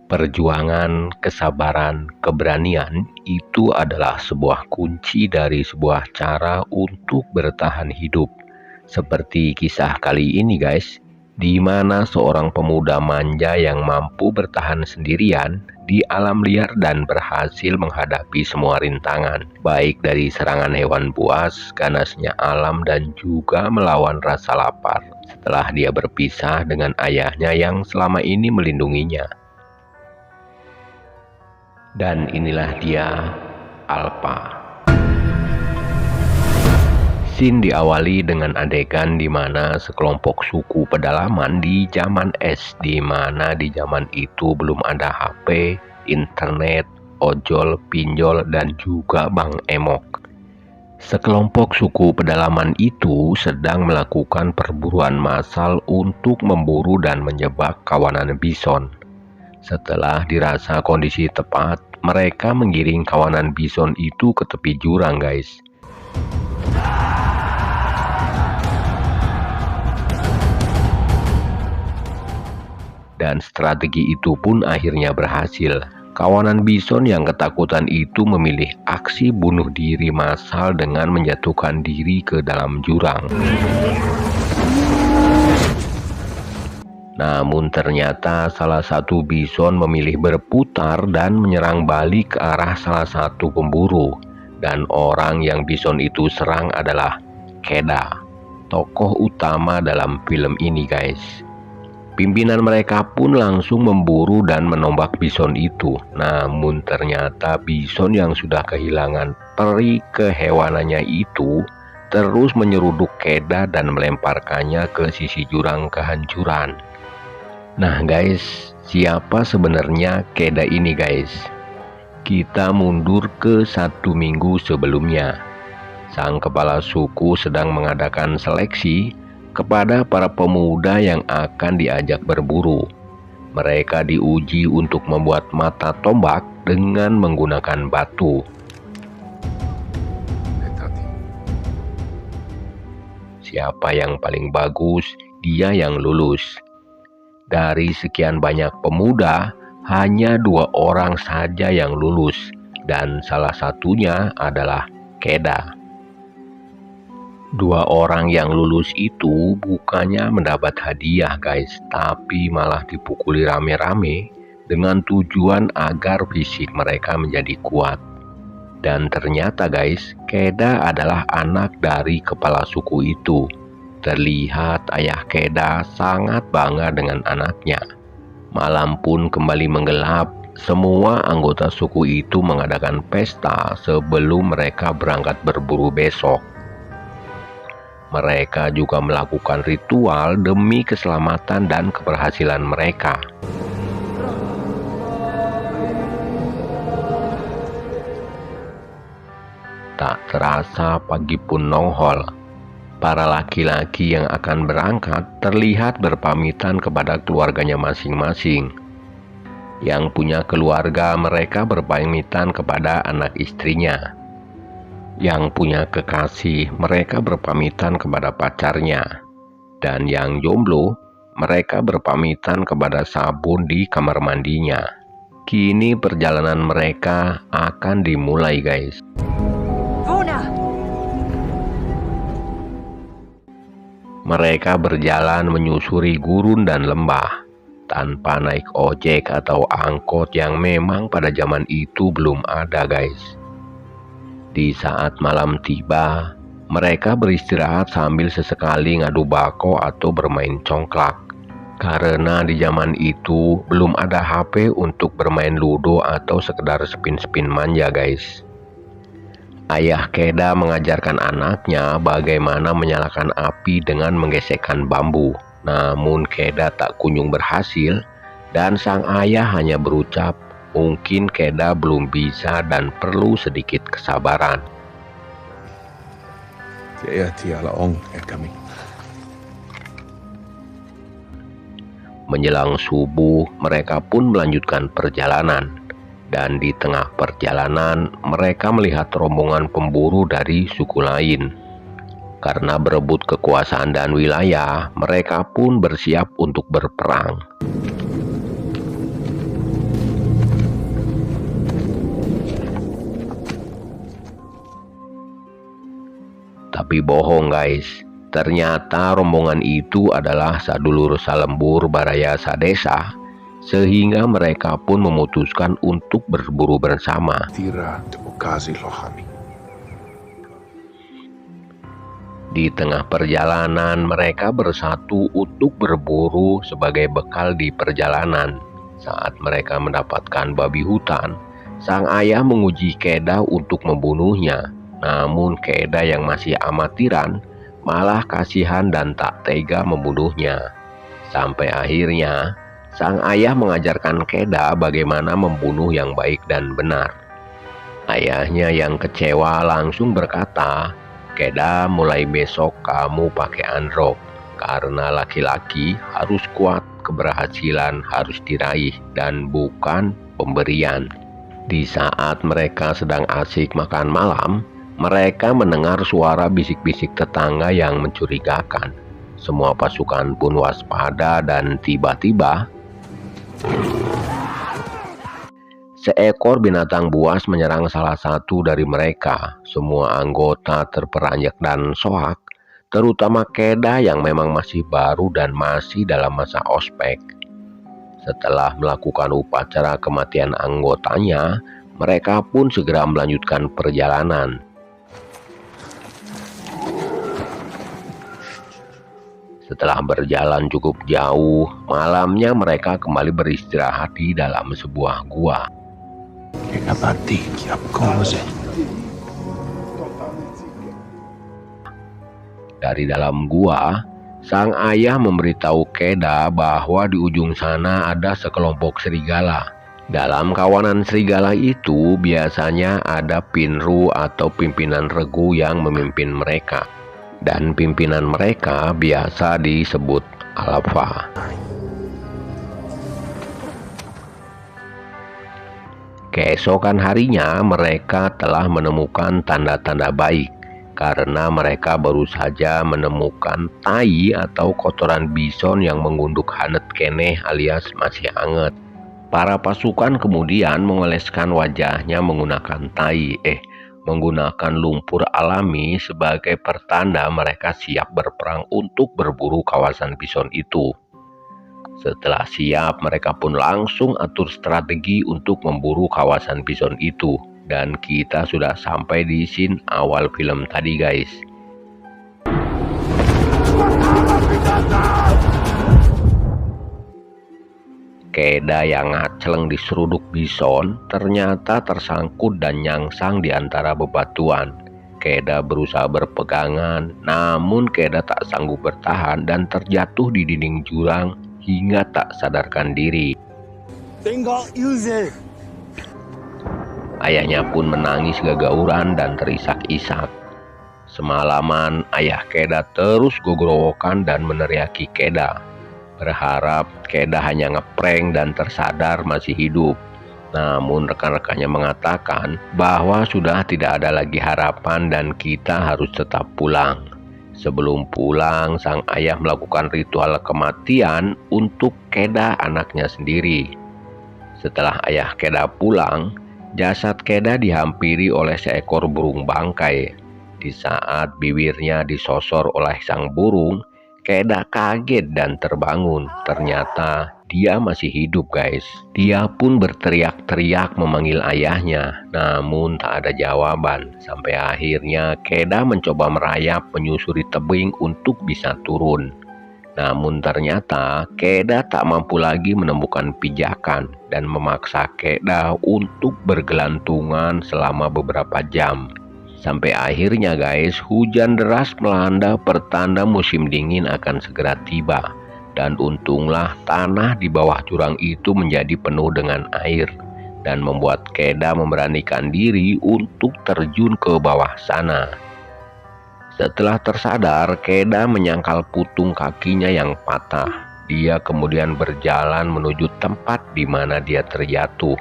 Perjuangan, kesabaran, keberanian itu adalah sebuah kunci dari sebuah cara untuk bertahan hidup. Seperti kisah kali ini guys, di mana seorang pemuda manja yang mampu bertahan sendirian di alam liar dan berhasil menghadapi semua rintangan, baik dari serangan hewan buas, ganasnya alam, dan juga melawan rasa lapar setelah dia berpisah dengan ayahnya yang selama ini melindunginya. Dan inilah dia, Alpa. Scene diawali dengan adegan di mana sekelompok suku pedalaman di zaman es, di mana di zaman itu belum ada HP, internet, ojol, pinjol, dan juga Bang Emok. Sekelompok suku pedalaman itu sedang melakukan perburuan massal untuk memburu dan menjebak kawanan bison. Setelah dirasa kondisi tepat, mereka menggiring kawanan bison itu ke tepi jurang guys. Dan strategi itu pun akhirnya berhasil. Kawanan bison yang ketakutan itu memilih aksi bunuh diri massal dengan menjatuhkan diri ke dalam jurang. Namun ternyata salah satu bison memilih berputar dan menyerang balik ke arah salah satu pemburu. Dan orang yang bison itu serang adalah Keda, tokoh utama dalam film ini guys. Pimpinan mereka pun langsung memburu dan menombak bison itu. Namun ternyata bison yang sudah kehilangan peri kehewanannya itu terus menyeruduk Keda dan melemparkannya ke sisi jurang kehancuran. Nah guys, siapa sebenarnya Keda ini guys? Kita mundur ke 1 minggu sebelumnya. Sang kepala suku sedang mengadakan seleksi kepada para pemuda yang akan diajak berburu. Mereka diuji untuk membuat mata tombak dengan menggunakan batu. Siapa yang paling bagus, dia yang lulus. Dari sekian banyak pemuda, hanya 2 orang saja yang lulus, dan salah satunya adalah Keda. 2 orang yang lulus itu bukannya mendapat hadiah guys, tapi malah dipukuli rame-rame dengan tujuan agar fisik mereka menjadi kuat. Dan ternyata guys, Keda adalah anak dari kepala suku itu. Terlihat ayah Keda sangat bangga dengan anaknya. Malam pun kembali menggelap. Semua anggota suku itu mengadakan pesta sebelum mereka berangkat berburu besok. Mereka juga melakukan ritual demi keselamatan dan keberhasilan mereka. Tak terasa pagi pun nongol. Para laki-laki yang akan berangkat terlihat berpamitan kepada keluarganya masing-masing. Yang punya keluarga, mereka berpamitan kepada anak istrinya. Yang punya kekasih, mereka berpamitan kepada pacarnya. Dan yang jomblo, mereka berpamitan kepada sabun di kamar mandinya. Kini perjalanan mereka akan dimulai guys. Mereka berjalan menyusuri gurun dan lembah, tanpa naik ojek atau angkot yang memang pada zaman itu belum ada guys. Di saat malam tiba, mereka beristirahat sambil sesekali ngadu bako atau bermain congklak. Karena di zaman itu belum ada HP untuk bermain ludo atau sekedar spin-spin manja guys. Ayah Keda mengajarkan anaknya bagaimana menyalakan api dengan menggesekkan bambu. Namun Keda tak kunjung berhasil dan sang ayah hanya berucap, mungkin Keda belum bisa dan perlu sedikit kesabaran. Menjelang subuh, mereka pun melanjutkan perjalanan. Dan di tengah perjalanan, mereka melihat rombongan pemburu dari suku lain. Karena berebut kekuasaan dan wilayah, mereka pun bersiap untuk berperang. Tapi bohong guys, ternyata rombongan itu adalah sadulur salembur Baraya Sadesa, sehingga mereka pun memutuskan untuk berburu bersama. Di tengah perjalanan mereka bersatu untuk berburu sebagai bekal di perjalanan. Saat mereka mendapatkan babi hutan, sang ayah menguji Keda untuk membunuhnya. Namun Keda yang masih amatiran malah kasihan dan tak tega membunuhnya. Sampai akhirnya sang ayah mengajarkan Keda bagaimana membunuh yang baik dan benar. Ayahnya yang kecewa langsung berkata, "Keda, mulai besok kamu pakai androk, karena laki-laki harus kuat, keberhasilan harus diraih dan bukan pemberian." Di saat mereka sedang asik makan malam, mereka mendengar suara bisik-bisik tetangga yang mencurigakan. Semua pasukan pun waspada dan tiba-tiba seekor binatang buas menyerang salah satu dari mereka. Semua anggota terperanjat dan soak, terutama Keda yang memang masih baru dan masih dalam masa ospek. Setelah melakukan upacara kematian anggotanya, mereka pun segera melanjutkan perjalanan. Setelah berjalan cukup jauh, malamnya mereka kembali beristirahat di dalam sebuah gua. Dari dalam gua, sang ayah memberitahu Keda bahwa di ujung sana ada sekelompok serigala. Dalam kawanan serigala itu biasanya ada Pinru atau pimpinan regu yang memimpin mereka. Dan pimpinan mereka biasa disebut Alpha. Keesokan harinya mereka telah menemukan tanda-tanda baik, karena mereka baru saja menemukan tai atau kotoran bison yang mengunduk hanet keneh alias masih hangat. Para pasukan kemudian mengoleskan wajahnya menggunakan lumpur alami sebagai pertanda mereka siap berperang untuk berburu kawasan bison itu. Setelah siap, mereka pun langsung atur strategi untuk memburu kawasan bison itu. Dan kita sudah sampai di scene awal film tadi guys. Keda yang ngaceleng di seruduk bison ternyata tersangkut dan nyangsang di antara bebatuan. Keda berusaha berpegangan, namun Keda tak sanggup bertahan dan terjatuh di dinding jurang hingga tak sadarkan diri. Ayahnya pun menangis gagauran dan terisak-isak. Semalaman ayah Keda terus gogorowokan dan meneriaki Keda, berharap Keda hanya ngeprank dan tersadar masih hidup. Namun rekan-rekannya mengatakan bahwa sudah tidak ada lagi harapan dan kita harus tetap pulang. Sebelum pulang, sang ayah melakukan ritual kematian untuk Keda anaknya sendiri. Setelah ayah Keda pulang, jasad Keda dihampiri oleh seekor burung bangkai. Di saat bibirnya disosor oleh sang burung, Keda kaget dan terbangun. Ternyata dia masih hidup guys. Dia pun berteriak-teriak memanggil ayahnya, namun tak ada jawaban. Sampai akhirnya Keda mencoba merayap menyusuri tebing untuk bisa turun. Namun ternyata Keda tak mampu lagi menemukan pijakan dan memaksa Keda untuk bergelantungan selama beberapa jam. Sampai akhirnya guys, hujan deras melanda pertanda musim dingin akan segera tiba. Dan untunglah tanah di bawah jurang itu menjadi penuh dengan air dan membuat Keda memberanikan diri untuk terjun ke bawah sana. Setelah tersadar, Keda menyangkal putung kakinya yang patah. Dia kemudian berjalan menuju tempat di mana dia terjatuh.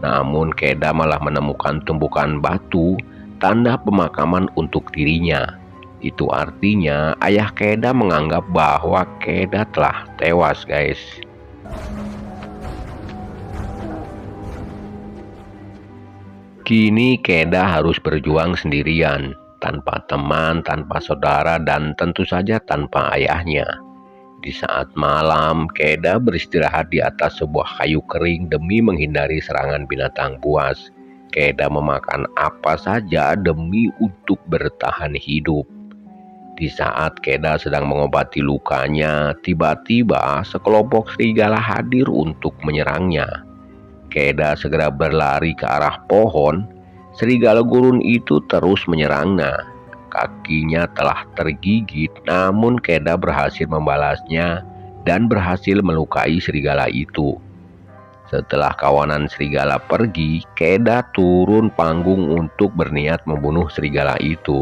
Namun Keda malah menemukan tumpukan batu, tanda pemakaman untuk dirinya. Itu artinya ayah Keda menganggap bahwa Keda telah tewas guys. Kini Keda harus berjuang sendirian, tanpa teman, tanpa saudara, dan tentu saja tanpa ayahnya. Di saat malam, Keda beristirahat di atas sebuah kayu kering demi menghindari serangan binatang buas. Keda memakan apa saja demi untuk bertahan hidup. Di saat Keda sedang mengobati lukanya, tiba-tiba sekelompok serigala hadir untuk menyerangnya. Keda segera berlari ke arah pohon. Serigala gurun itu terus menyerangnya. Kakinya telah tergigit, namun Keda berhasil membalasnya dan berhasil melukai serigala itu. Setelah kawanan serigala pergi, Keda turun panggung untuk berniat membunuh serigala itu.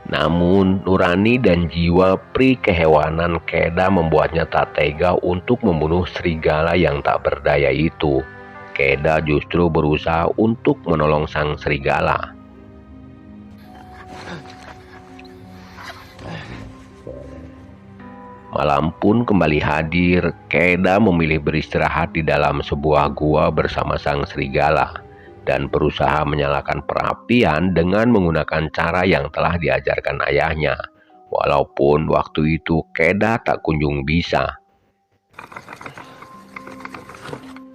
Namun, nurani dan jiwa pri kehewanan Keda membuatnya tak tega untuk membunuh serigala yang tak berdaya itu. Keda justru berusaha untuk menolong sang serigala. Malam pun kembali hadir. Keda memilih beristirahat di dalam sebuah gua bersama sang serigala dan berusaha menyalakan perapian dengan menggunakan cara yang telah diajarkan ayahnya. Walaupun waktu itu Keda tak kunjung bisa.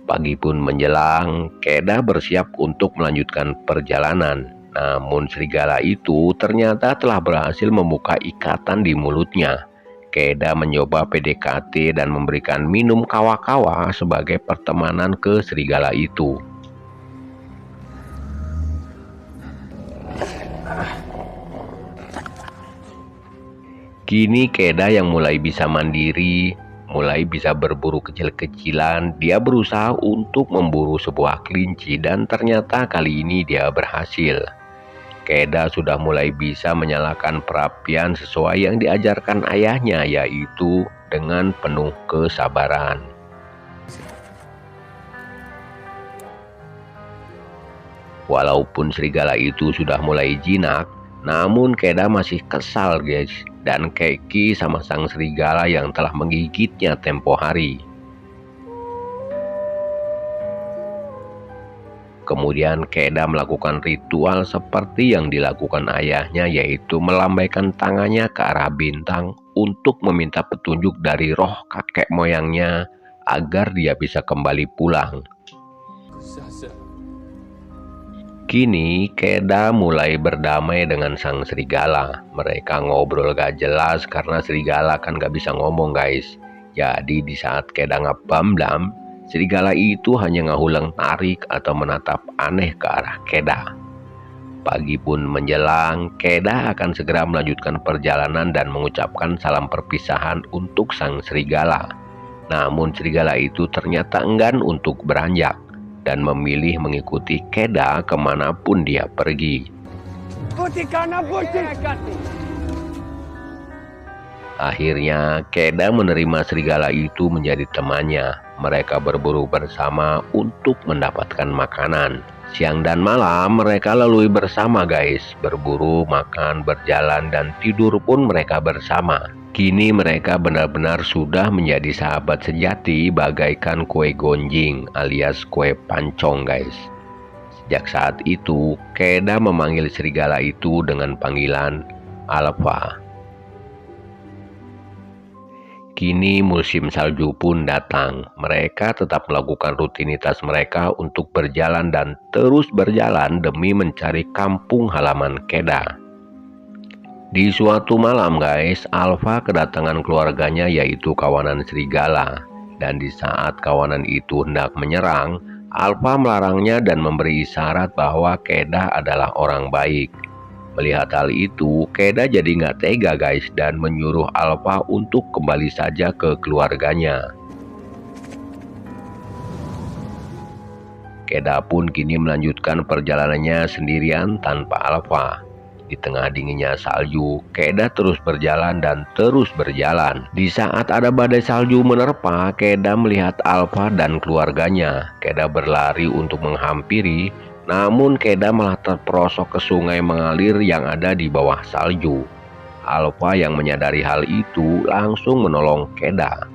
Pagi pun menjelang, Keda bersiap untuk melanjutkan perjalanan. Namun serigala itu ternyata telah berhasil membuka ikatan di mulutnya. Keda mencoba PDKT dan memberikan minum kawa-kawa sebagai pertemanan ke serigala itu. Kini Keda yang mulai bisa mandiri, mulai bisa berburu kecil-kecilan, dia berusaha untuk memburu sebuah kelinci dan ternyata kali ini dia berhasil. Keda sudah mulai bisa menyalakan perapian sesuai yang diajarkan ayahnya, yaitu dengan penuh kesabaran. Walaupun serigala itu sudah mulai jinak, namun Keda masih kesal guys, dan keki sama sang serigala yang telah menggigitnya tempo hari. Kemudian Keda melakukan ritual seperti yang dilakukan ayahnya, yaitu melambaikan tangannya ke arah bintang untuk meminta petunjuk dari roh kakek moyangnya agar dia bisa kembali pulang. Kini Keda mulai berdamai dengan sang serigala. Mereka ngobrol gak jelas karena serigala kan gak bisa ngomong guys. Jadi di saat Keda ngabam-dam, serigala itu hanya ngahulang tarik atau menatap aneh ke arah Keda. Pagi pun menjelang, Keda akan segera melanjutkan perjalanan dan mengucapkan salam perpisahan untuk sang serigala. Namun serigala itu ternyata enggan untuk beranjak dan memilih mengikuti Keda kemanapun dia pergi. Akhirnya Keda menerima serigala itu menjadi temannya. Mereka berburu bersama untuk mendapatkan makanan. Siang dan malam mereka lalui bersama guys. Berburu, makan, berjalan, dan tidur pun mereka bersama. Kini mereka benar-benar sudah menjadi sahabat sejati bagaikan kue gonjing alias kue pancong guys. Sejak saat itu, Keda memanggil serigala itu dengan panggilan Alpha. Kini musim salju pun datang. Mereka tetap melakukan rutinitas mereka untuk berjalan dan terus berjalan demi mencari kampung halaman Keda. Di suatu malam guys, Alpha kedatangan keluarganya yaitu kawanan serigala. Dan di saat kawanan itu hendak menyerang, Alpha melarangnya dan memberi isyarat bahwa Keda adalah orang baik. Melihat hal itu, Keda jadi nggak tega guys dan menyuruh Alpha untuk kembali saja ke keluarganya. Keda pun kini melanjutkan perjalanannya sendirian tanpa Alpha. Di tengah dinginnya salju, Keda terus berjalan dan terus berjalan. Di saat ada badai salju menerpa, Keda melihat Alpha dan keluarganya. Keda berlari untuk menghampiri, namun Keda malah terperosok ke sungai mengalir yang ada di bawah salju. Alpha yang menyadari hal itu langsung menolong Keda.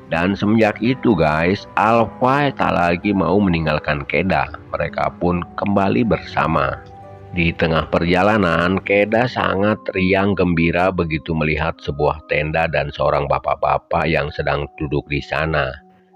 Dan semenjak itu guys, Alpha tak lagi mau meninggalkan Keda. Mereka pun kembali bersama. Di tengah perjalanan, Keda sangat riang gembira begitu melihat sebuah tenda dan seorang bapak-bapak yang sedang duduk di sana.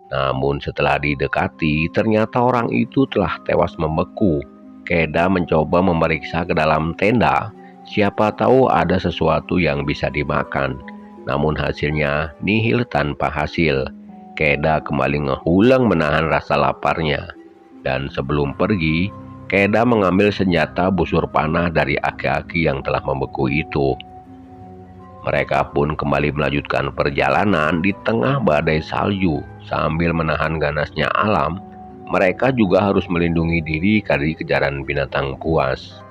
Namun setelah didekati, ternyata orang itu telah tewas membeku. Keda mencoba memeriksa ke dalam tenda, siapa tahu ada sesuatu yang bisa dimakan. Namun hasilnya nihil tanpa hasil. Keda kembali ngehulang menahan rasa laparnya. Dan sebelum pergi, Keda mengambil senjata busur panah dari aki-aki yang telah membeku itu. Mereka pun kembali melanjutkan perjalanan di tengah badai salju. Sambil menahan ganasnya alam, mereka juga harus melindungi diri dari kejaran binatang buas.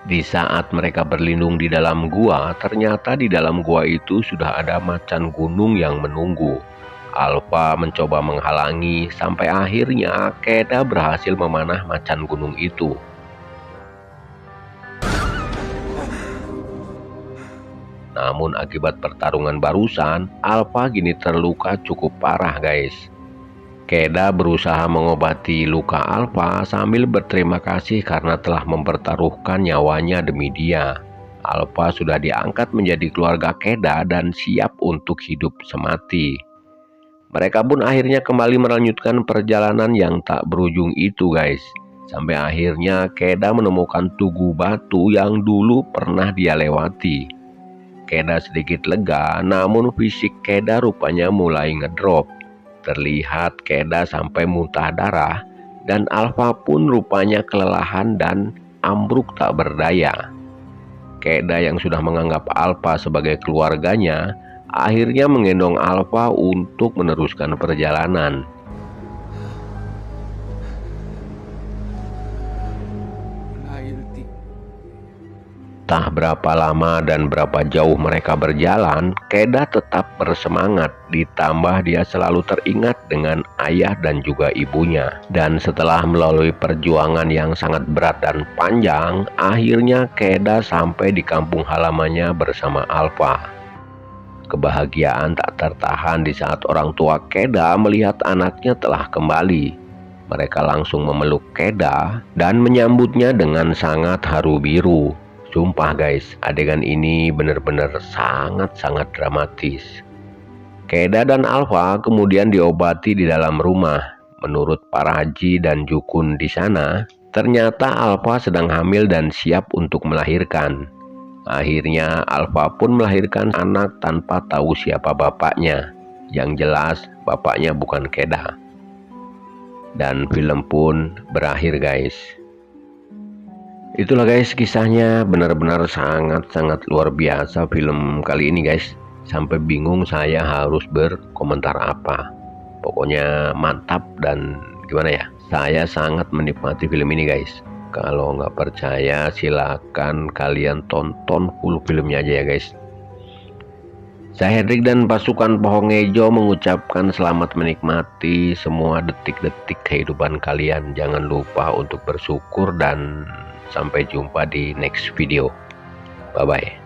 Di saat mereka berlindung di dalam gua, ternyata di dalam gua itu sudah ada macan gunung yang menunggu. Alpha mencoba menghalangi sampai akhirnya Keda berhasil memanah macan gunung itu. Namun akibat pertarungan barusan, Alpha kini terluka cukup parah guys. Keda berusaha mengobati luka Alpha sambil berterima kasih karena telah mempertaruhkan nyawanya demi dia. Alpha sudah diangkat menjadi keluarga Keda dan siap untuk hidup semati. Mereka pun akhirnya kembali melanjutkan perjalanan yang tak berujung itu guys. Sampai akhirnya Keda menemukan tugu batu yang dulu pernah dia lewati. Keda sedikit lega, namun fisik Keda rupanya mulai ngedrop. Terlihat Keda sampai muntah darah dan Alpha pun rupanya kelelahan dan ambruk tak berdaya. Keda yang sudah menganggap Alpha sebagai keluarganya akhirnya menggendong Alpha untuk meneruskan perjalanan. Tak berapa lama dan berapa jauh mereka berjalan, Keda tetap bersemangat, ditambah dia selalu teringat dengan ayah dan juga ibunya. Dan setelah melalui perjuangan yang sangat berat dan panjang, akhirnya Keda sampai di kampung halamannya bersama Alpha. Kebahagiaan tak tertahan di saat orang tua Keda melihat anaknya telah kembali. Mereka langsung memeluk Keda dan menyambutnya dengan sangat haru biru. Sumpah guys, adegan ini benar-benar sangat-sangat dramatis. Keda dan Alpha kemudian diobati di dalam rumah. Menurut para haji dan jukun di sana, ternyata Alpha sedang hamil dan siap untuk melahirkan. Akhirnya Alpha pun melahirkan anak tanpa tahu siapa bapaknya. Yang jelas bapaknya bukan Keda. Dan film pun berakhir guys. Itulah guys kisahnya, benar-benar sangat-sangat luar biasa film kali ini guys. Sampai bingung saya harus berkomentar apa. Pokoknya mantap dan gimana ya, saya sangat menikmati film ini guys. Kalau nggak percaya silakan kalian tonton full filmnya aja ya guys. Saya Hendrik dan pasukan Pohong Hijau mengucapkan selamat menikmati semua detik-detik kehidupan kalian. Jangan lupa untuk bersyukur dan sampai jumpa di next video. Bye-bye.